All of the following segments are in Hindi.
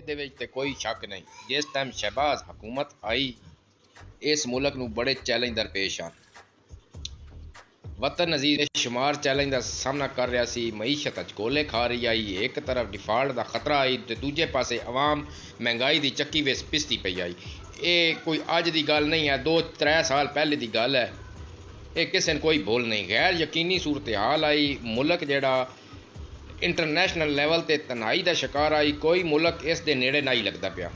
दे विच ते कोई शक नहीं, जिस टाइम शहबाज हुकूमत आई इस मुल्क नूं बड़े चैलेंज दरपेश आन। वतन अजीज बेशुमार चैलेंज का सामना कर रहा सी। मईशत कोले खा रही आई, एक तरफ डिफाल्ट का खतरा आई तो दूजे पासे अवाम महंगाई की चक्की विच पिसती पई आई। ये कोई अज की गल नहीं है, 2-3 साल पहले की गल है। ये किसी ने कोई भूल नहीं। गैर यकीनी सूरत हाल आई, मुल्क जेड़ा इंटरनेशनल लैवल ते तनाई का शिकार आई, कोई मुल्क इस दे नेड़े नहीं लगता पिया।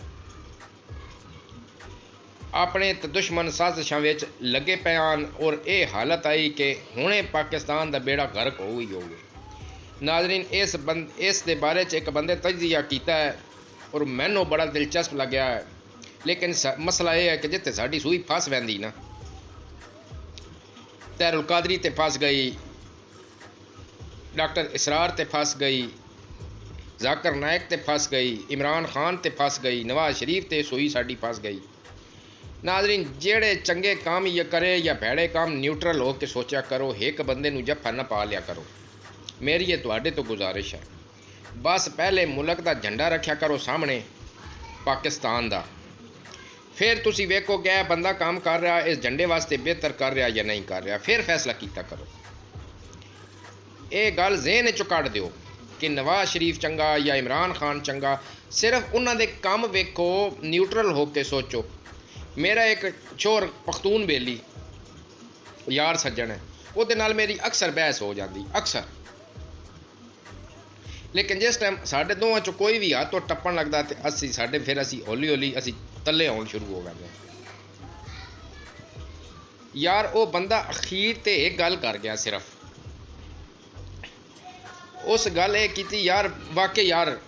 अपने दुश्मन साजिशां विच लगे पे आन और ये हालत आई कि हुणे पाकिस्तान का बेड़ा गर्क हो ही होवे। नाजरीन, इस दे बारे च एक बंदे तजिया किया है और मैनू बड़ा दिलचस्प लग्या है। लेकिन मसला यह है कि जिथे साडी सूई फस वैंदी ना, तैरुल कादरी ते फस गई, डॉक्टर इसरार ते फस गई, जाकिर नायक ते फस गई, इमरान खान ते फस गई, नवाज शरीफ ते सूई साडी फस गई। नाजरीन, जेड़े चंगे काम या करे या भैड़े काम न्यूट्रल हो के सोचा करो, एक बंदे नूं जफ्फा ना पा लिया करो। मेरी ये तुहाडे तो गुजारिश है, बस पहले मुल्क का झंडा रखा करो सामने पाकिस्तान का, फिर तुसी वेखो क्या बंदा काम कर रहा इस झंडे वास्ते बेहतर कर रहा या नहीं कर रहा, फिर फैसला किया करो। ये गल ज़हन चो कढ़ दिओ कि नवाज शरीफ चंगा या इमरान खान चंगा, सिर्फ उन्हां दे काम वेखो, न्यूट्रल हो के सोचो। मेरा एक छोर पख्तून बेली यार सज्जन है, वो नाल मेरी अक्सर बहस हो जाती, अक्सर। लेकिन जिस टाइम साढ़े दोवां चो कोई भी हाथ तो टप्पन लगता तो असी साढ़े फिर असी हौली हौली असी तले आउण शुरू हो गए। यार वो बंदा अखीर ते एक गल कर गया, सिर्फ उस गल ये की यार वाकई यार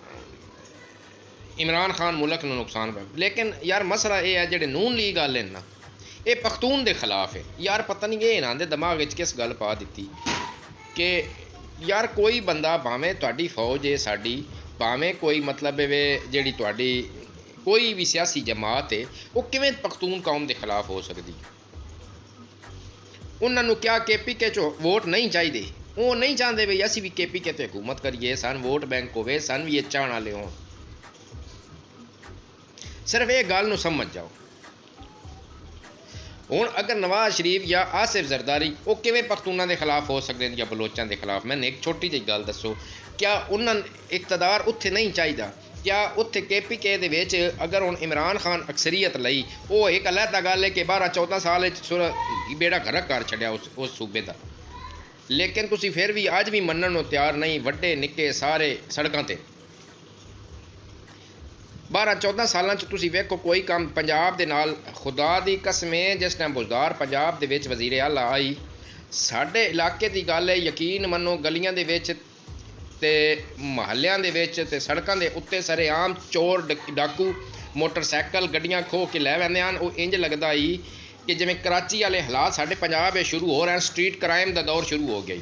इमरान खान मुल्क नूं नुकसान पे। लेकिन यार मसला ये है जेडे नून लीग वाले ना, ये पख्तून के खिलाफ है। यार पता नहीं ये इन्हां दे दिमाग विच किस गल पा दी कि यार कोई बंदा भावें तुहाडी फौज है साडी, भावें कोई मतलब वे जेड़ी तुहाडी कोई भी सियासी जमात है, वो किवें पख्तून कौम के खिलाफ हो सकती। उन्होंने क्या KPK चो वोट नहीं चाहिए, वो नहीं चाहते भाई असी भी KPK ते हुकूमत करिए, सन वोट बैंक होवे, सन भी ये चाहण वाले हों। सिर्फ ये गल नूं समझ जाओ। हुण अगर नवाज शरीफ या आसिफ जरदारी वो किवें पख्तूना के खिलाफ हो सकते हैं या बलोचां के खिलाफ, मैंने एक छोटी जी गल दसो, क्या उन्होंने इकतदार उत्थे नहीं चाहिए? क्या उत्थे KPK दे विच अगर हुण इमरान खान अक्सरीयत लई, वो एक अलहदा गल है कि 12-14 साल बेड़ा गर्क कर छड्या उस सूबे का। लेकिन तुसी फिर भी अज भी मनण नूं तैयार नहीं, वड्डे निक्के सारे सड़कों ते 12-14 सालों तुसी वेखो कोई काम पंजाब दे नाल, खुदा दी कसमें जिस टाइम बुजदार पंजाब दे विच वज़ीर आला आई, साडे इलाके दी गल है, यकीन मनो गलियां दे विच ते महल्लियां दे विच ते सड़कां दे उत्ते सरेआम चोर डाकू मोटरसाइकिल गड्डियां खो के लै वैंदे हन। वो इंज लगदा ही कि जिवें कराची वाले हालात साडे पंजाब शुरू हो रहे हैं, स्ट्रीट क्राइम का दौर शुरू हो गया।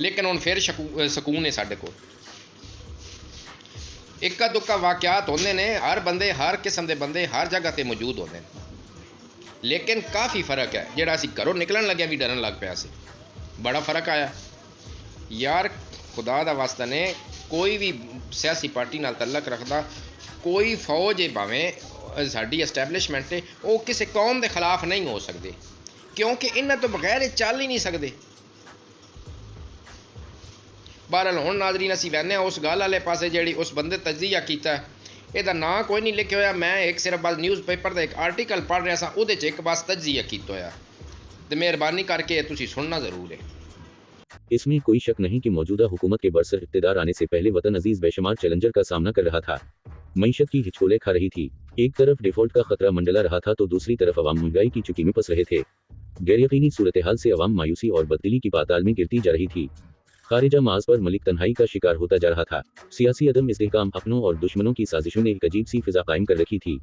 लेकिन हुण फिर सकून है साडे कोल। इक्का दुक्का वाक़यात होंदे ने, हर बंदे हर किस्म के बंदे हर जगह ते मौजूद होंदे ने, लेकिन काफ़ी फ़र्क है। जेड़ा असी घरों निकलन लगे भी डरन लग पिया, बड़ा फ़र्क आया। यार खुदा दा वास्ता ने कोई भी सियासी पार्टी नाल तल्लक रखदा, कोई फौज है भावें साडी एस्टैबलिशमेंट है, वो किसी कौम के खिलाफ नहीं हो सकते, क्योंकि इन्हां तो बगैर चल ही नहीं सकते। बहरहाल हुण नाज़रीन असीं वैने उस गल वाले पासे जिहड़ी उस बंदे तजिया कीता, इहदा नां कोई नहीं लिखिया होया। मैं एक सिर्फ बस न्यूज़पेपर का एक आर्टिकल पढ़ रहा सा, उहदे च एक बस तजिया कीता होया, ते मेहरबानी करके तुसीं सुनना ज़रूर है। इसमें कोई शक नहीं कि मौजूदा हुकूमत के बरसर इक़्तिदार आने से पहले वतन अजीज बेशुमार चैलेंजर का सामना कर रहा था। मईशत की हिचकोले खा रही थी, एक तरफ डिफॉल्ट का खतरा मंडला रहा था तो दूसरी तरफ अवाम महंगाई की चुकी में फंस रहे थे। गैरयकीनी सूरत हाल से अवाम मायूसी और बददिली की पाताल में गिरती जा रही थी। खारिजा माज पर मलिक तन्हाई का शिकार होता जा रहा था। सियासी अदम इस्तेहकाम, अपनों और दुश्मनों की साजिशों ने एक अजीब सी फिजा कायम कर रखी थी।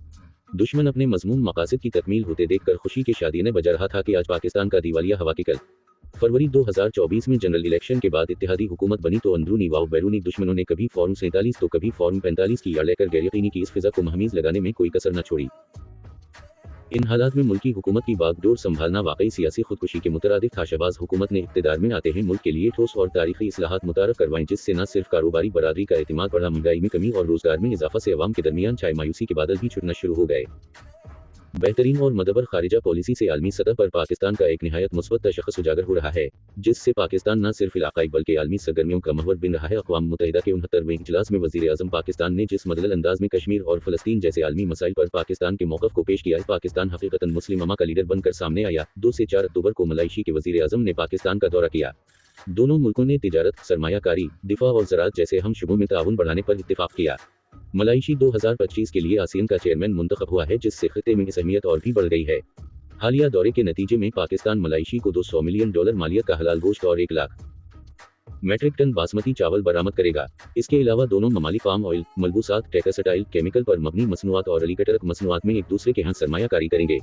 दुश्मन अपने मजमूम मकासद की तकमील होते देखकर खुशी के शादियाने बजा रहा था कि आज पाकिस्तान का दिवालिया हवा की कल। फरवरी 2024 में जनरल इलेक्शन के बाद इत्तेहादी हुकूमत बनी तो अंदरूनी व बैरूनी दुश्मनों ने कभी फॉर्म 47 तो कभी फॉर्म 45 की याद लेकर गैरयकीनी की इस फिजा को महमीज लगाने में कोई कसर न छोड़ी। इन हालात में मुल्की हुकूमत की बागडोर संभालना वाकई सियासी खुदकुशी के मुतरादिफ था। शहबाज हुकूमत ने इक़्तिदार में आते हैं मुल्क के लिए ठोस और तारीखी इस्लाहात मुतारफ़ करवाएं, जिससे न सिर्फ कारोबारी बरादरी का एतमाद बढ़ा, महंगाई में कमी और रोजगार में इजाफा से अवाम के दरमियान छाए मायूसी के बादल भी छुटना शुरू हो गए। बेहतरीन और मदबर खारिजा पॉलिसी से आलमी सतह पर पाकिस्तान का एक निहायत मुस्बत तशख़्ख़ुस उजागर हो रहा है, जिससे पाकिस्तान न सिर्फ इलाक़ाई बल्कि आलमी सरगर्मियों का महवर बन रहा है। अक़वाम मुत्तहिदा के 69वें इजलास में वज़ीर आज़म पाकिस्तान ने जिस मदलल अंदाज में कश्मीर और फ़लस्तीन जैसे आलमी मसाइल पर पाकिस्तान के मौक़िफ़ को पेश किया है, पाकिस्तान हक़ीक़तन मुस्लिम उम्मा का लीडर बनकर सामने आया। 2 से 4 अक्टूबर को मलाइशी के वज़ीर आज़म ने पाकिस्तान का दौरा किया। दोनों मुल्कों ने तिजारत, सरमायाकारी, दिफा और ज़राअत जैसे अहम शुबों में ताउन बढ़ाने पर इत्तिफ़ाक़ किया। मलाइशी 2025 के लिए आसियान का चेयरमैन मुंतखब हुआ है, जिससे खित्ते में इस अहमियत और भी बढ़ गई है। हालिया दौरे के नतीजे में पाकिस्तान मलाइशी को $200 मिलियन मालियत का हलाल गोश्त और 1 लाख मेट्रिक टन बासमती चावल बरामद करेगा। इसके अलावा दोनों ममालिक पाम ऑयल, मलबूसात, टेक्सटाइल, केमिकल पर मबनी मसनूआत और अलीकटरक मसनूआत में एक दूसरे के यहाँ सरमायाकारी करेंगे।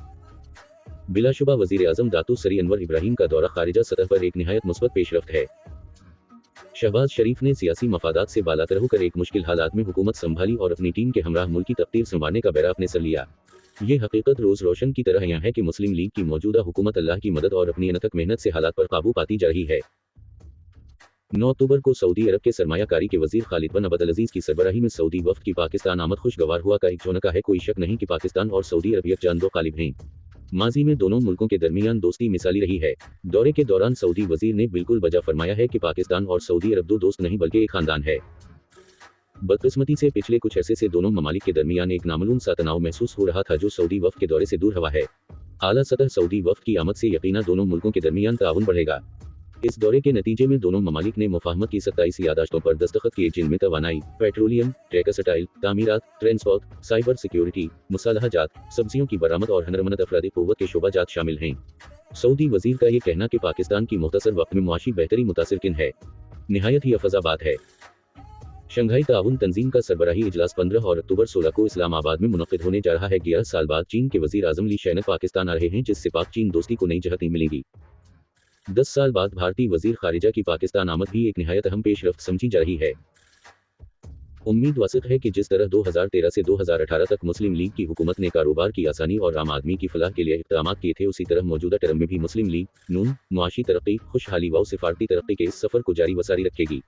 बिलाशुबा वज़ीर आज़म दातू सरी अनवर इब्राहीम का दौरा खारिजा सतह पर एक निहायत मुस्बत पेशरफ्त है। शहबाज शरीफ ने सियासी मफादात से बालातर होकर एक मुश्किल हालात में हुकूमत संभाली और अपनी टीम के हमराह मुल्की तकदीर संवारने का बैरा अपने सर लिया। ये हकीकत रोज रोशन की तरह यहाँ है कि मुस्लिम लीग की मौजूदा हुकूमत अल्लाह की मदद और अपनी अनथक मेहनत से हालात पर काबू पाती जा रही है। 9 अक्टूबर को सऊदी अरब के सरमायाकारी के वजीर खालिद बिन अब्दुल अजीज की सरबराही में सऊदी वफ्द की पाकिस्तान आमद खुशगवार हुआ का एक झोंका है। कोई शक नहीं कि पाकिस्तान और सऊदी अरब यकजान दो कालिब हैं। माजी में दोनों मुल्कों के दरमियान दोस्ती मिसाली रही है। दौरे के दौरान सऊदी वजीर ने बिल्कुल बजा फरमाया है कि पाकिस्तान और सऊदी अरब दो दोस्त नहीं बल्कि एक खानदान है। बदकिस्मती से पिछले कुछ अरसे से दोनों ममालिक के दरमियान एक नामालूम सा तनाव महसूस हो रहा था, जो सऊदी वफ्द के दौरे से दूर हुआ है। आला सतह सऊदी वफ्द की आमद से यकीना दोनों मुल्कों के दरमियान ताउन बढ़ेगा। इस दौरे के नतीजे में दोनों ममालिक ने मुफाहमत की 27 यादाश्तों पर दस्तखत किए, जिनमें तवानाई, पेट्रोलियम, टेक्सटाइल, तामीरात, ट्रांसपोर्ट, साइबर सिक्योरिटी, मुसालहजात, सब्जियों की बरामद और हनरमनत अफरादी क़ुव्वत के शोबाजात शामिल हैं। सऊदी वजीर का ये कहना कि पाकिस्तान की मुख्तसर वक्त में मुआशी बेहतरी मुतासिर है, निहायत ही अफजा बात है। शंघाई ताउन तंजीम का सरबराही इजलास 15 और अक्टूबर 16 को इस्लामाबाद में मुनक़िद होने जा रहा है। 11 साल बाद चीन के वजीर आज़म ली शैनक पाकिस्तान आ रहे हैं, जिससे पाक चीन दोस्ती को नई जहत मिलेगी। 10 साल बाद भारतीय वजीर खारिजा की पाकिस्तान आमद भी एक निहायत अहम पेशरफ्त समझी जा रही है। उम्मीद वासिक है कि जिस तरह 2013 से 2018 तक मुस्लिम लीग की हुकूमत ने कारोबार की आसानी और आम आदमी की फलाह के लिए इक़दाम किए थे, उसी तरह मौजूदा टर्म में भी मुस्लिम लीग नून मुआशी तरक्की, खुशहाली व सिफारती तरक्की के इस सफ़र को जारी वसारी रखेगी।